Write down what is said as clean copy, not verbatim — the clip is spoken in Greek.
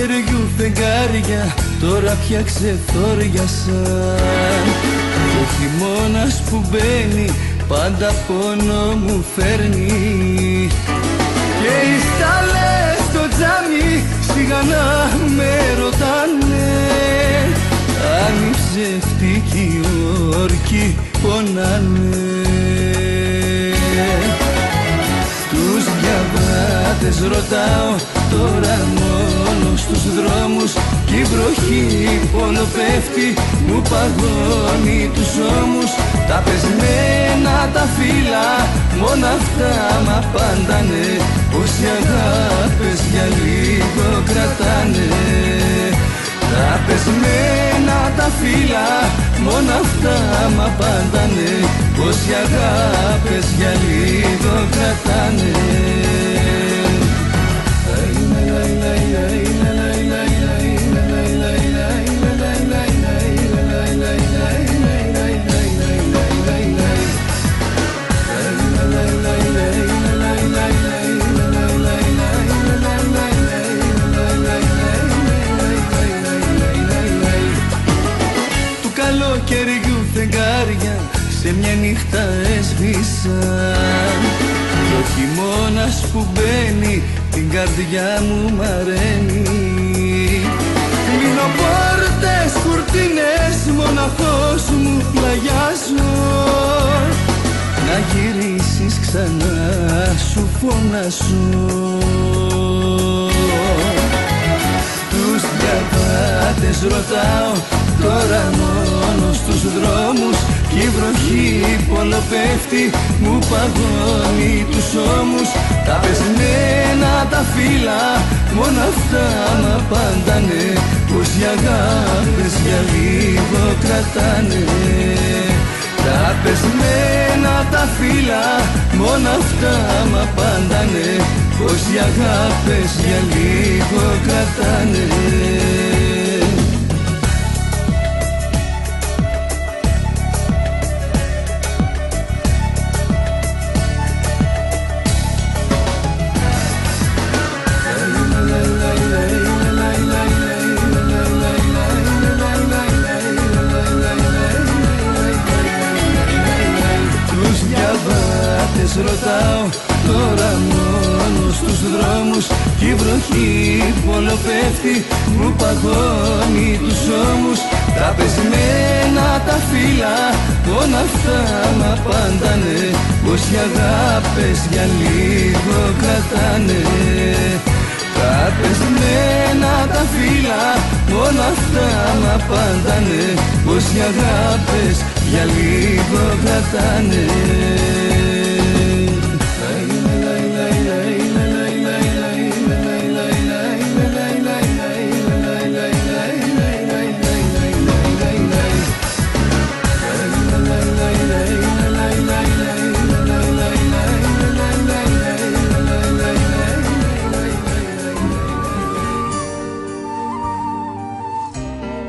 καλοκαιριού φεγγάρια τώρα πια ξεθόριασαν. Ο χειμώνας που μπαίνει πάντα πόνο μου φέρνει. Και οι στάλες στο τζάμι σιγά να με ρωτάνε αν οι ψευτικοί όρκοι πονάνε. Τους διαβάτες ρωτάω τώρα μόνο στους δρόμους κι η βροχή πόλο πέφτει μου παγώνει τους ώμους. Τα πεσμένα τα φύλλα μόνο αυτά μ' απάντανε πως οι αγάπες για λίγο κρατάνε. Τα πεσμένα τα φύλλα μόνο αυτά μ' απάντανε πως οι αγάπες για λίγο κρατάνε. Καλοκαιριού φεγγάρια σε μια νύχτα έσβησαν. Κι ο χειμώνας που μπαίνει την καρδιά μου μαραίνει. Κλείνω πόρτες, κουρτίνες, μοναχός μου πλαγιάζω. Να γυρίσεις ξανά σου φωνάζω. Τους διαβάτες ρωτάω τώρα μόνο στους δρόμους κι η βροχή πόλο πέφτει μου παγώνει τους ώμους. Τα πεσμένα τα φύλλα μόνο αυτά μ' απάντανε πως οι αγάπες για λίγο κρατάνε. Τα πεσμένα τα φύλλα μόνο αυτά μ' απάντανε πως οι αγάπες για λίγο κρατάνε. Ρωτάω τώρα μόνο στους δρόμους κι η βροχή πόλο πέφτει μου παγώνει τους ώμους. Τα πεσμένα τα φύλλα μόνο αυτά μ' απάντανε πως οι αγάπες για λίγο κρατάνε. Τα πεσμένα τα φύλλα μόνο αυτά μ' απάντανε πως οι αγάπες για λίγο κρατάνε.